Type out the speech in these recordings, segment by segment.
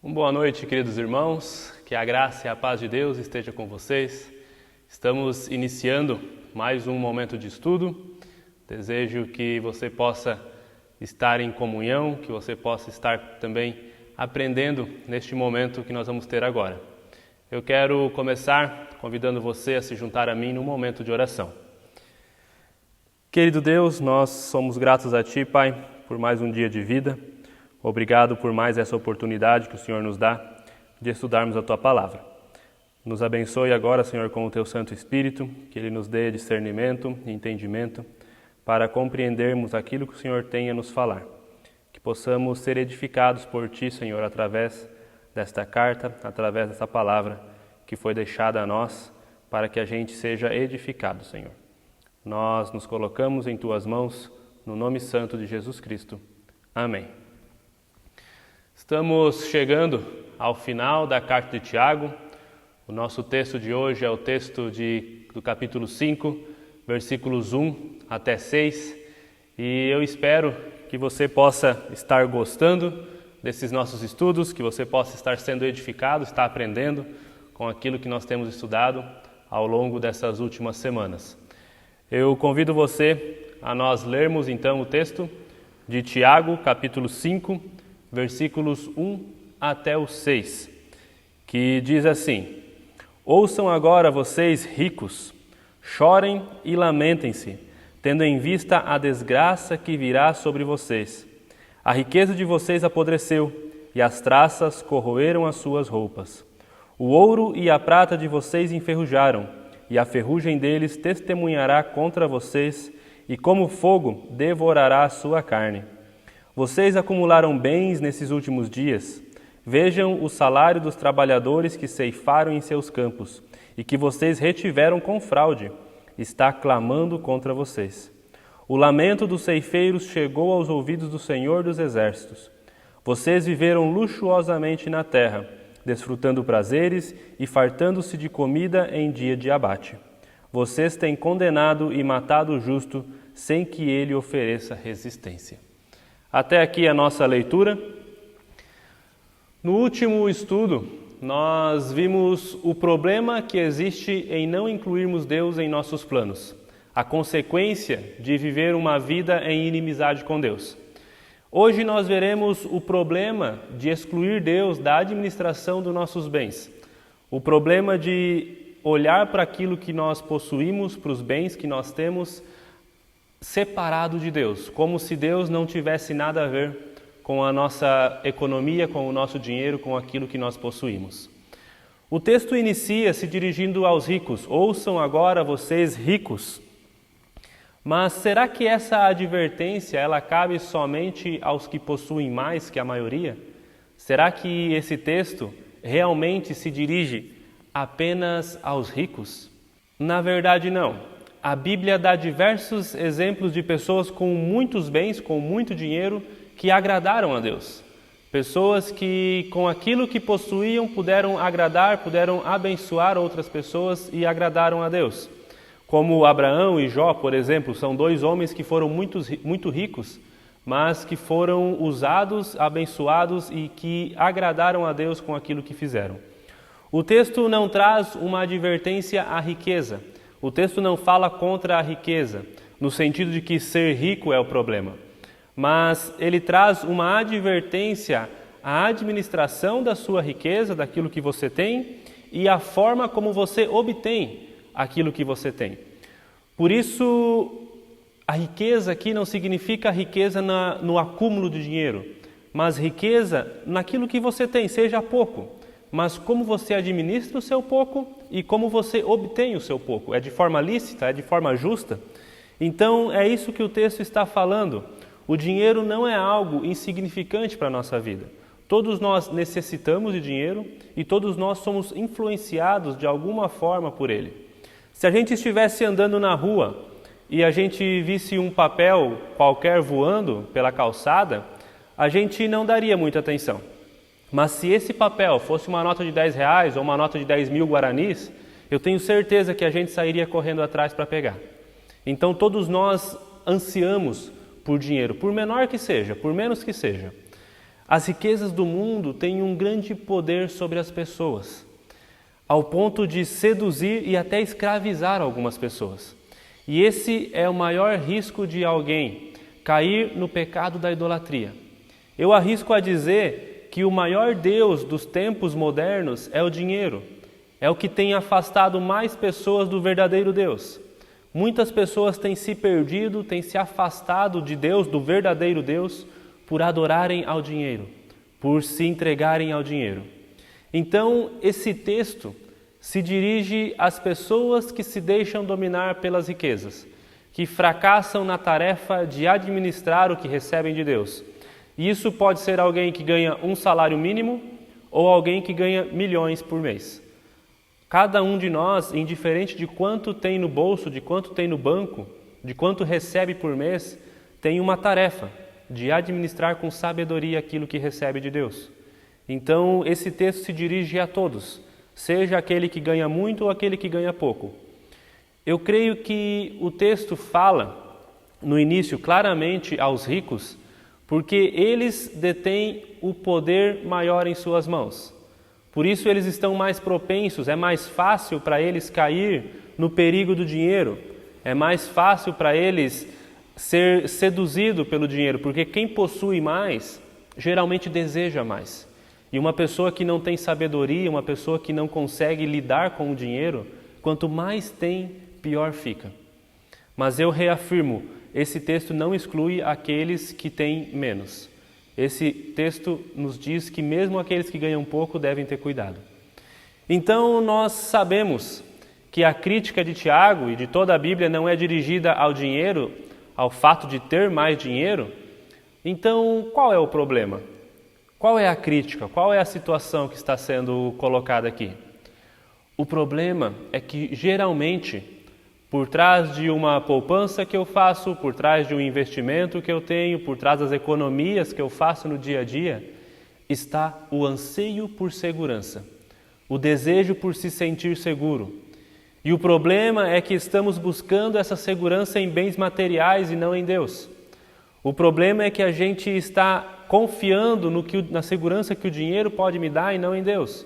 Boa noite, queridos irmãos, que a graça e a paz de Deus esteja com vocês. Estamos iniciando mais um momento de estudo. Desejo que você possa estar em comunhão, que você possa estar também aprendendo neste momento que nós vamos ter agora. Eu quero começar convidando você a se juntar a mim num momento de oração. Querido Deus, nós somos gratos a Ti, Pai, por mais um dia de vida. Obrigado por mais essa oportunidade que o Senhor nos dá de estudarmos a Tua Palavra. Nos abençoe agora, Senhor, com o Teu Santo Espírito, que Ele nos dê discernimento e entendimento para compreendermos aquilo que o Senhor tem a nos falar. Que possamos ser edificados por Ti, Senhor, através desta carta, através dessa palavra que foi deixada a nós, para que a gente seja edificado, Senhor. Nós nos colocamos em Tuas mãos, no nome santo de Jesus Cristo. Amém. Estamos chegando ao final da carta de Tiago. O nosso texto de hoje é o texto do capítulo 5, versículos 1 até 6. E eu espero que você possa estar gostando desses nossos estudos, que você possa estar sendo edificado, estar aprendendo com aquilo que nós temos estudado ao longo dessas últimas semanas. Eu convido você a nós lermos então o texto de Tiago, capítulo 5, versículos 1 até o 6, que diz assim: Ouçam agora vocês ricos, chorem e lamentem-se, tendo em vista a desgraça que virá sobre vocês. A riqueza de vocês apodreceu, e as traças corroeram as suas roupas. O ouro e a prata de vocês enferrujaram, e a ferrugem deles testemunhará contra vocês, e como fogo devorará a sua carne. Vocês acumularam bens nesses últimos dias. Vejam o salário dos trabalhadores que ceifaram em seus campos e que vocês retiveram com fraude. Está clamando contra vocês. O lamento dos ceifeiros chegou aos ouvidos do Senhor dos Exércitos. Vocês viveram luxuosamente na terra, desfrutando prazeres e fartando-se de comida em dia de abate. Vocês têm condenado e matado o justo sem que ele ofereça resistência. Até aqui a nossa leitura. No último estudo, nós vimos o problema que existe em não incluirmos Deus em nossos planos, a consequência de viver uma vida em inimizade com Deus. Hoje nós veremos o problema de excluir Deus da administração dos nossos bens, o problema de olhar para aquilo que nós possuímos, para os bens que nós temos, separado de Deus, como se Deus não tivesse nada a ver com a nossa economia, com o nosso dinheiro, com aquilo que nós possuímos. O texto inicia se dirigindo aos ricos: ouçam agora vocês ricos. Mas será que essa advertência ela cabe somente aos que possuem mais que a maioria? Será que esse texto realmente se dirige apenas aos ricos? Na verdade, não. A Bíblia dá diversos exemplos de pessoas com muitos bens, com muito dinheiro, que agradaram a Deus. Pessoas que, com aquilo que possuíam, puderam agradar, puderam abençoar outras pessoas e agradaram a Deus. Como Abraão e Jó, por exemplo, são dois homens que foram muito ricos, mas que foram usados, abençoados e que agradaram a Deus com aquilo que fizeram. O texto não traz uma advertência à riqueza. O texto não fala contra a riqueza, no sentido de que ser rico é o problema. Mas ele traz uma advertência à administração da sua riqueza, daquilo que você tem, e a forma como você obtém aquilo que você tem. Por isso, a riqueza aqui não significa riqueza no acúmulo de dinheiro, mas riqueza naquilo que você tem, seja pouco. Mas como você administra o seu pouco e como você obtém o seu pouco. É de forma lícita? É de forma justa? Então, é isso que o texto está falando. O dinheiro não é algo insignificante para a nossa vida. Todos nós necessitamos de dinheiro e todos nós somos influenciados de alguma forma por ele. Se a gente estivesse andando na rua e a gente visse um papel qualquer voando pela calçada, a gente não daria muita atenção. Mas se esse papel fosse uma nota de R$10 ou uma nota de 10.000 guaranis, eu tenho certeza que a gente sairia correndo atrás para pegar. Então todos nós ansiamos por dinheiro, por menor que seja, por menos que seja. As riquezas do mundo têm um grande poder sobre as pessoas, ao ponto de seduzir e até escravizar algumas pessoas. E esse é o maior risco de alguém cair no pecado da idolatria. Eu arrisco a dizer que o maior Deus dos tempos modernos é o dinheiro. É o que tem afastado mais pessoas do verdadeiro Deus. Muitas pessoas têm se perdido, têm se afastado de Deus, do verdadeiro Deus, por adorarem ao dinheiro, por se entregarem ao dinheiro. Então, esse texto se dirige às pessoas que se deixam dominar pelas riquezas, que fracassam na tarefa de administrar o que recebem de Deus. E isso pode ser alguém que ganha um salário mínimo ou alguém que ganha milhões por mês. Cada um de nós, indiferente de quanto tem no bolso, de quanto tem no banco, de quanto recebe por mês, tem uma tarefa de administrar com sabedoria aquilo que recebe de Deus. Então, esse texto se dirige a todos, seja aquele que ganha muito ou aquele que ganha pouco. Eu creio que o texto fala, no início, claramente aos ricos, porque eles detêm o poder maior em suas mãos. Por isso eles estão mais propensos, é mais fácil para eles cair no perigo do dinheiro, é mais fácil para eles ser seduzido pelo dinheiro, porque quem possui mais, geralmente deseja mais. E uma pessoa que não tem sabedoria, uma pessoa que não consegue lidar com o dinheiro, quanto mais tem, pior fica. Mas eu reafirmo, esse texto não exclui aqueles que têm menos. Esse texto nos diz que mesmo aqueles que ganham pouco devem ter cuidado. Então nós sabemos que a crítica de Tiago e de toda a Bíblia não é dirigida ao dinheiro, ao fato de ter mais dinheiro. Então qual é o problema? Qual é a crítica? Qual é a situação que está sendo colocada aqui? O problema é que geralmente, por trás de uma poupança que eu faço, por trás de um investimento que eu tenho, por trás das economias que eu faço no dia a dia, está o anseio por segurança, o desejo por se sentir seguro. E o problema é que estamos buscando essa segurança em bens materiais e não em Deus. O problema é que a gente está confiando na segurança que o dinheiro pode me dar e não em Deus.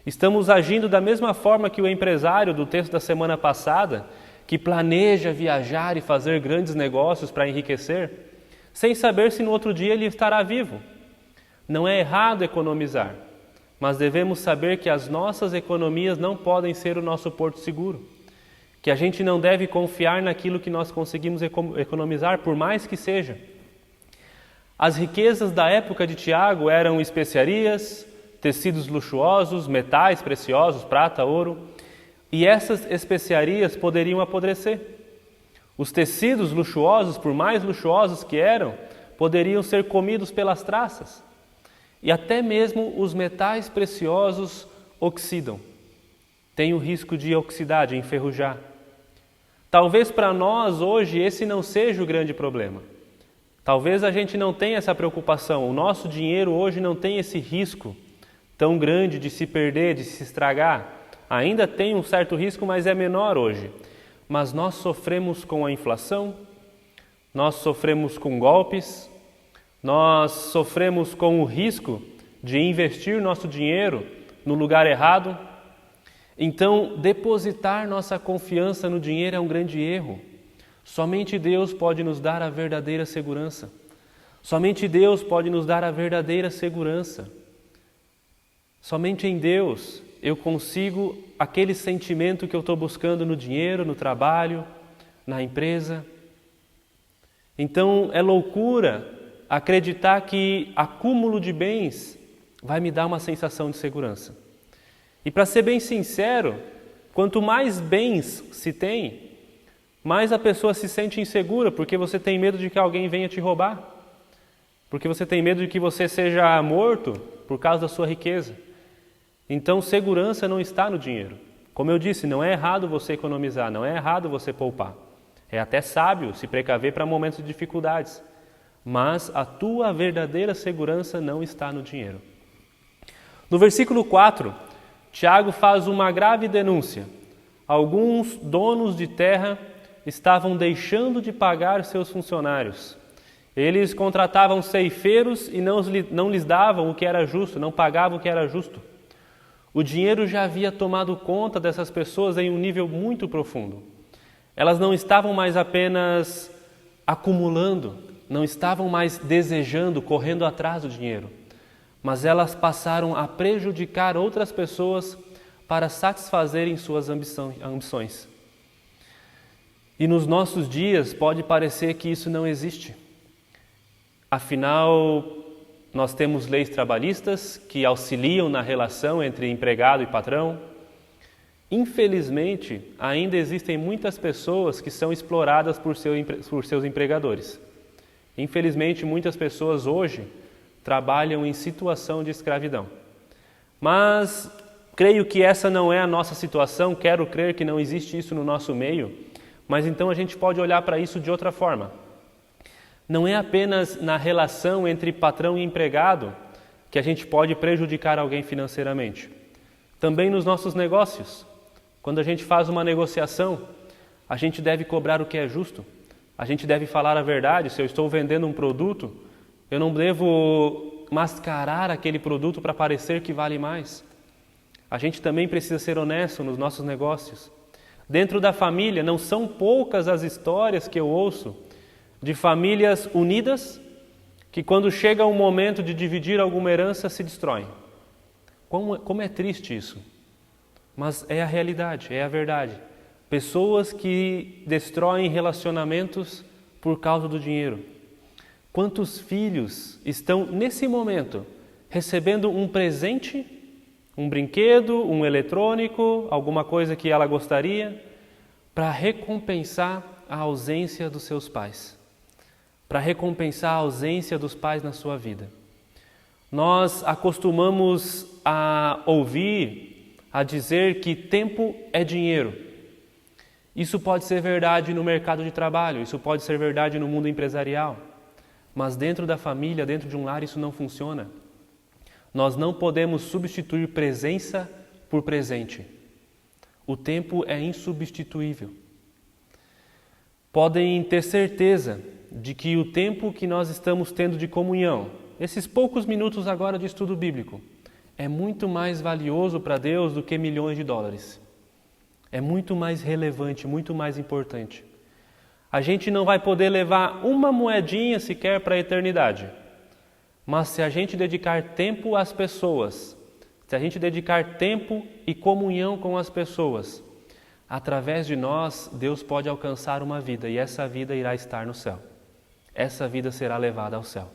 Estamos agindo da mesma forma que o empresário do texto da semana passada, que planeja viajar e fazer grandes negócios para enriquecer, sem saber se no outro dia ele estará vivo. Não é errado economizar, mas devemos saber que as nossas economias não podem ser o nosso porto seguro, que a gente não deve confiar naquilo que nós conseguimos economizar, por mais que seja. As riquezas da época de Tiago eram especiarias, tecidos luxuosos, metais preciosos, prata, ouro, e essas especiarias poderiam apodrecer. Os tecidos luxuosos, por mais luxuosos que eram, poderiam ser comidos pelas traças. E até mesmo os metais preciosos oxidam. Tem o risco de oxidar, de enferrujar. Talvez para nós hoje esse não seja o grande problema. Talvez a gente não tenha essa preocupação. O nosso dinheiro hoje não tem esse risco tão grande de se perder, de se estragar. Ainda tem um certo risco, mas é menor hoje. Mas nós sofremos com a inflação, nós sofremos com golpes, nós sofremos com o risco de investir nosso dinheiro no lugar errado. Então, depositar nossa confiança no dinheiro é um grande erro. Somente Deus pode nos dar a verdadeira segurança. Somente Deus pode nos dar a verdadeira segurança. Somente em Deus eu consigo aquele sentimento que eu estou buscando no dinheiro, no trabalho, na empresa. Então, é loucura acreditar que acúmulo de bens vai me dar uma sensação de segurança. E para ser bem sincero, quanto mais bens se tem, mais a pessoa se sente insegura, porque você tem medo de que alguém venha te roubar, porque você tem medo de que você seja morto por causa da sua riqueza. Então, segurança não está no dinheiro. Como eu disse, não é errado você economizar, não é errado você poupar. É até sábio se precaver para momentos de dificuldades. Mas a tua verdadeira segurança não está no dinheiro. No versículo 4, Tiago faz uma grave denúncia. Alguns donos de terra estavam deixando de pagar seus funcionários. Eles contratavam ceifeiros e não lhes davam o que era justo, não pagavam o que era justo. O dinheiro já havia tomado conta dessas pessoas em um nível muito profundo. Elas não estavam mais apenas acumulando, não estavam mais desejando, correndo atrás do dinheiro, mas elas passaram a prejudicar outras pessoas para satisfazerem suas ambições. E nos nossos dias pode parecer que isso não existe. Afinal, nós temos leis trabalhistas que auxiliam na relação entre empregado e patrão. Infelizmente, ainda existem muitas pessoas que são exploradas por seus empregadores. Infelizmente, muitas pessoas hoje trabalham em situação de escravidão. Mas creio que essa não é a nossa situação, quero crer que não existe isso no nosso meio, mas então a gente pode olhar para isso de outra forma. Não é apenas na relação entre patrão e empregado que a gente pode prejudicar alguém financeiramente. Também nos nossos negócios. Quando a gente faz uma negociação, a gente deve cobrar o que é justo. A gente deve falar a verdade. Se eu estou vendendo um produto, eu não devo mascarar aquele produto para parecer que vale mais. A gente também precisa ser honesto nos nossos negócios. Dentro da família, não são poucas as histórias que eu ouço de famílias unidas que quando chega o momento de dividir alguma herança se destroem. Como é triste isso. Mas é a realidade, é a verdade. Pessoas que destroem relacionamentos por causa do dinheiro. Quantos filhos estão nesse momento recebendo um presente, um brinquedo, um eletrônico, alguma coisa que ela gostaria, para recompensar a ausência dos seus pais, para recompensar a ausência dos pais na sua vida. Nós acostumamos a ouvir, a dizer que tempo é dinheiro. Isso pode ser verdade no mercado de trabalho, isso pode ser verdade no mundo empresarial, mas dentro da família, dentro de um lar, isso não funciona. Nós não podemos substituir presença por presente. O tempo é insubstituível. Podem ter certeza de que o tempo que nós estamos tendo de comunhão, esses poucos minutos agora de estudo bíblico, é muito mais valioso para Deus do que milhões de dólares. É muito mais relevante, muito mais importante. A gente não vai poder levar uma moedinha sequer para a eternidade. Mas se a gente dedicar tempo às pessoas, se a gente dedicar tempo e comunhão com as pessoas, através de nós, Deus pode alcançar uma vida e essa vida irá estar no céu. Essa vida será levada ao céu.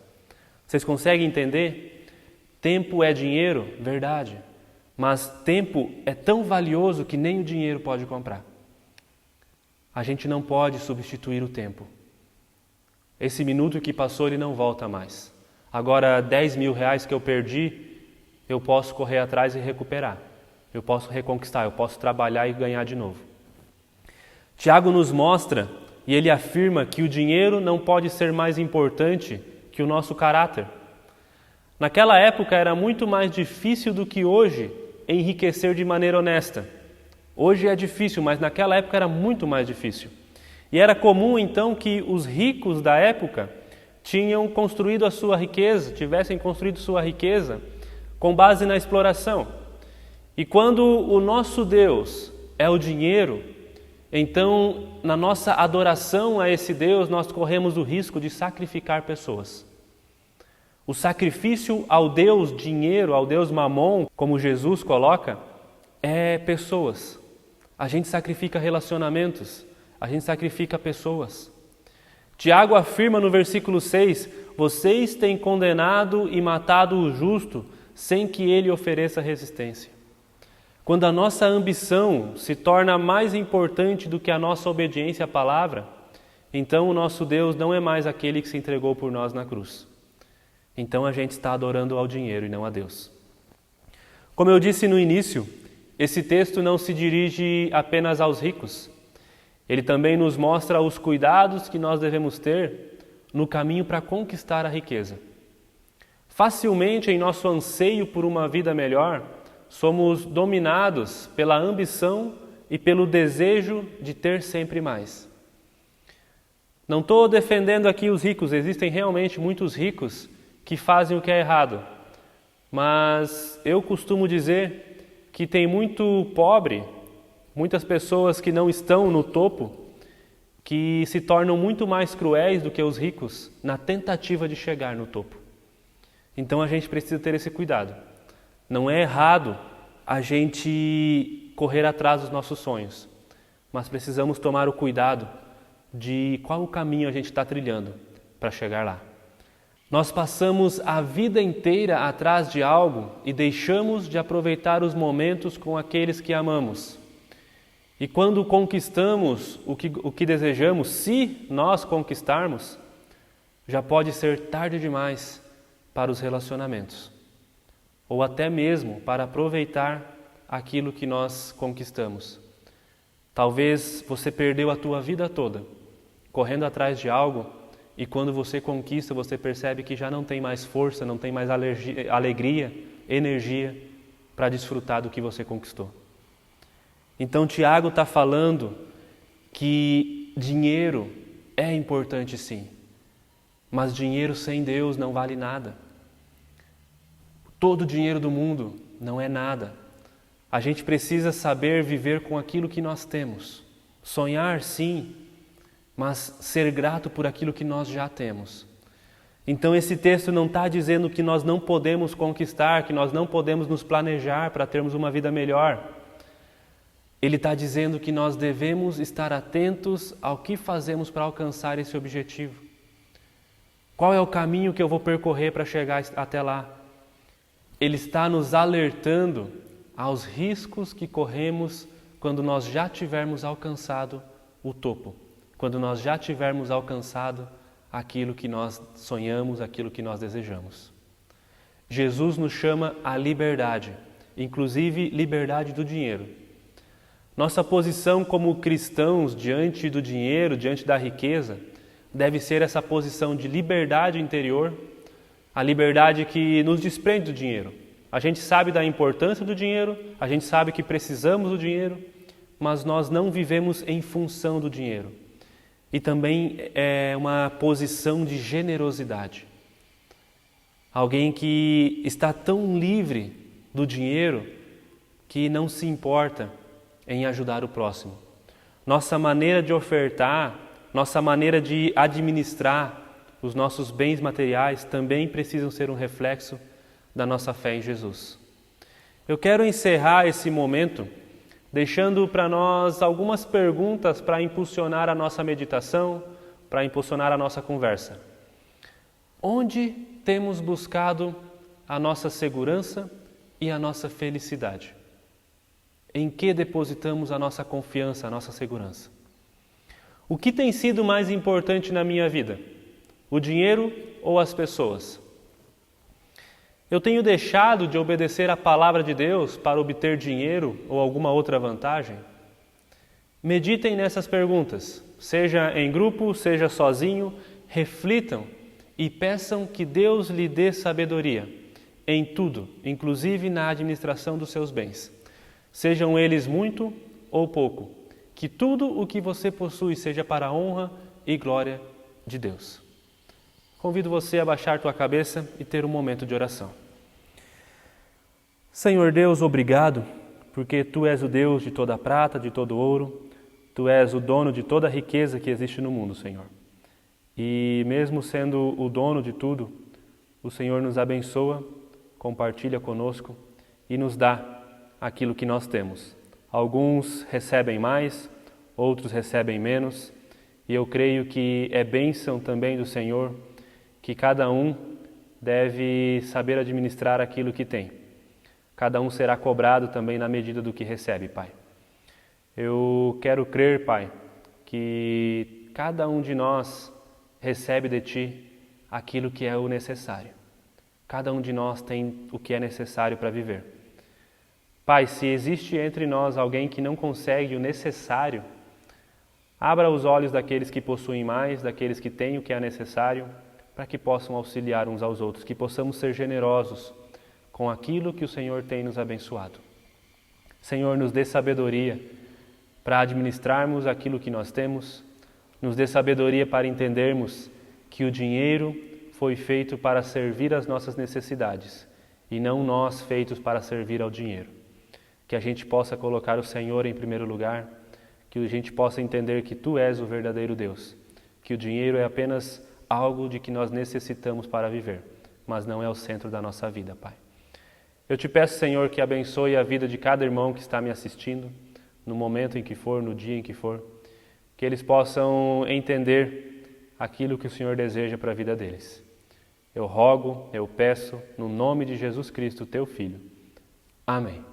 Vocês conseguem entender? Tempo é dinheiro, verdade, mas tempo é tão valioso que nem o dinheiro pode comprar. A gente não pode substituir o tempo. Esse minuto que passou, ele não volta mais. Agora, 10 mil reais que eu perdi, eu posso correr atrás e recuperar. Eu posso reconquistar, eu posso trabalhar e ganhar de novo. Tiago nos mostra e ele afirma que o dinheiro não pode ser mais importante que o nosso caráter. Naquela época era muito mais difícil do que hoje enriquecer de maneira honesta. Hoje é difícil, mas naquela época era muito mais difícil. E era comum então que os ricos da época tinham construído a sua riqueza, tivessem construído sua riqueza com base na exploração. E quando o nosso Deus é o dinheiro, então na nossa adoração a esse Deus nós corremos o risco de sacrificar pessoas. O sacrifício ao Deus dinheiro, ao Deus mamon, como Jesus coloca, é pessoas. A gente sacrifica relacionamentos, a gente sacrifica pessoas. Tiago afirma no versículo 6, vocês têm condenado e matado o justo sem que ele ofereça resistência. Quando a nossa ambição se torna mais importante do que a nossa obediência à palavra, então o nosso Deus não é mais aquele que se entregou por nós na cruz. Então a gente está adorando ao dinheiro e não a Deus. Como eu disse no início, esse texto não se dirige apenas aos ricos. Ele também nos mostra os cuidados que nós devemos ter no caminho para conquistar a riqueza. Facilmente, em nosso anseio por uma vida melhor, somos dominados pela ambição e pelo desejo de ter sempre mais. Não estou defendendo aqui os ricos, existem realmente muitos ricos que fazem o que é errado. Mas eu costumo dizer que tem muito pobre, muitas pessoas que não estão no topo, que se tornam muito mais cruéis do que os ricos na tentativa de chegar no topo. Então a gente precisa ter esse cuidado. Não é errado a gente correr atrás dos nossos sonhos, mas precisamos tomar o cuidado de qual o caminho a gente está trilhando para chegar lá. Nós passamos a vida inteira atrás de algo e deixamos de aproveitar os momentos com aqueles que amamos. E quando conquistamos o que desejamos, se nós conquistarmos, já pode ser tarde demais para os relacionamentos, ou até mesmo para aproveitar aquilo que nós conquistamos. Talvez você perdeu a tua vida toda correndo atrás de algo e quando você conquista, você percebe que já não tem mais força, não tem mais alegria, energia para desfrutar do que você conquistou. Então Tiago está falando que dinheiro é importante sim, mas dinheiro sem Deus não vale nada. Todo o dinheiro do mundo não é nada. A gente precisa saber viver com aquilo que nós temos. Sonhar sim, mas ser grato por aquilo que nós já temos. Então esse texto não está dizendo que nós não podemos conquistar, que nós não podemos nos planejar para termos uma vida melhor. Ele está dizendo que nós devemos estar atentos ao que fazemos para alcançar esse objetivo. Qual é o caminho que eu vou percorrer para chegar até lá? Ele está nos alertando aos riscos que corremos quando nós já tivermos alcançado o topo, quando nós já tivermos alcançado aquilo que nós sonhamos, aquilo que nós desejamos. Jesus nos chama à liberdade, inclusive liberdade do dinheiro. Nossa posição como cristãos diante do dinheiro, diante da riqueza, deve ser essa posição de liberdade interior, a liberdade que nos desprende do dinheiro. A gente sabe da importância do dinheiro, a gente sabe que precisamos do dinheiro, mas nós não vivemos em função do dinheiro. E também é uma posição de generosidade. Alguém que está tão livre do dinheiro que não se importa em ajudar o próximo. Nossa maneira de ofertar, nossa maneira de administrar os nossos bens materiais também precisam ser um reflexo da nossa fé em Jesus. Eu quero encerrar esse momento deixando para nós algumas perguntas para impulsionar a nossa meditação, para impulsionar a nossa conversa. Onde temos buscado a nossa segurança e a nossa felicidade? Em que depositamos a nossa confiança, a nossa segurança? O que tem sido mais importante na minha vida? O dinheiro ou as pessoas? Eu tenho deixado de obedecer à palavra de Deus para obter dinheiro ou alguma outra vantagem? Meditem nessas perguntas, seja em grupo, seja sozinho, reflitam e peçam que Deus lhe dê sabedoria em tudo, inclusive na administração dos seus bens. Sejam eles muito ou pouco, que tudo o que você possui seja para a honra e glória de Deus. Convido você a baixar tua cabeça e ter um momento de oração. Senhor Deus, obrigado, porque Tu és o Deus de toda a prata, de todo ouro, Tu és o dono de toda a riqueza que existe no mundo, Senhor. E mesmo sendo o dono de tudo, o Senhor nos abençoa, compartilha conosco e nos dá aquilo que nós temos. Alguns recebem mais, outros recebem menos, e eu creio que é bênção também do Senhor que cada um deve saber administrar aquilo que tem. Cada um será cobrado também na medida do que recebe, Pai. Eu quero crer, Pai, que cada um de nós recebe de Ti aquilo que é o necessário. Cada um de nós tem o que é necessário para viver. Pai, se existe entre nós alguém que não consegue o necessário, abra os olhos daqueles que possuem mais, daqueles que têm o que é necessário, para que possam auxiliar uns aos outros, que possamos ser generosos com aquilo que o Senhor tem nos abençoado. Senhor, nos dê sabedoria para administrarmos aquilo que nós temos, nos dê sabedoria para entendermos que o dinheiro foi feito para servir às nossas necessidades e não nós feitos para servir ao dinheiro. Que a gente possa colocar o Senhor em primeiro lugar, que a gente possa entender que Tu és o verdadeiro Deus, que o dinheiro é apenas algo de que nós necessitamos para viver, mas não é o centro da nossa vida, Pai. Eu te peço, Senhor, que abençoe a vida de cada irmão que está me assistindo, no momento em que for, no dia em que for, que eles possam entender aquilo que o Senhor deseja para a vida deles. Eu rogo, eu peço, no nome de Jesus Cristo, Teu Filho. Amém.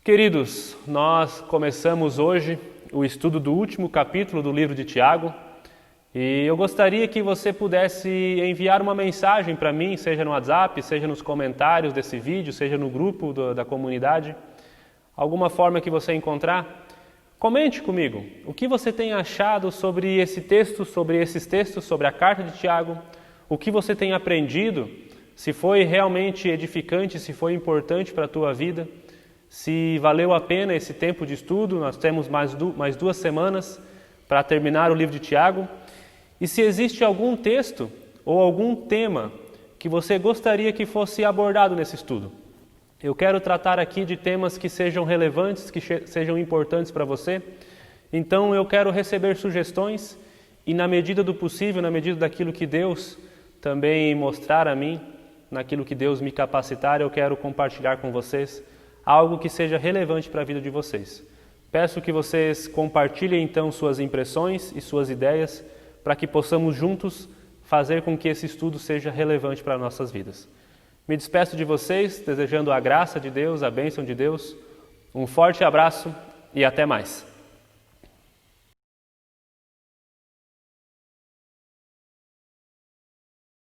Queridos, nós começamos hoje o estudo do último capítulo do livro de Tiago e eu gostaria que você pudesse enviar uma mensagem para mim, seja no WhatsApp, seja nos comentários desse vídeo, seja no grupo da comunidade, alguma forma que você encontrar. Comente comigo o que você tem achado sobre esse texto, sobre esses textos, sobre a carta de Tiago, o que você tem aprendido, se foi realmente edificante, se foi importante para a tua vida, se valeu a pena esse tempo de estudo. Nós temos mais 2 semanas para terminar o livro de Tiago. E se existe algum texto ou algum tema que você gostaria que fosse abordado nesse estudo. Eu quero tratar aqui de temas que sejam relevantes, que sejam importantes para você. Então eu quero receber sugestões e na medida do possível, na medida daquilo que Deus também mostrar a mim, naquilo que Deus me capacitar, eu quero compartilhar com vocês algo que seja relevante para a vida de vocês. Peço que vocês compartilhem então suas impressões e suas ideias para que possamos juntos fazer com que esse estudo seja relevante para nossas vidas. Me despeço de vocês, desejando a graça de Deus, a bênção de Deus. Um forte abraço e até mais.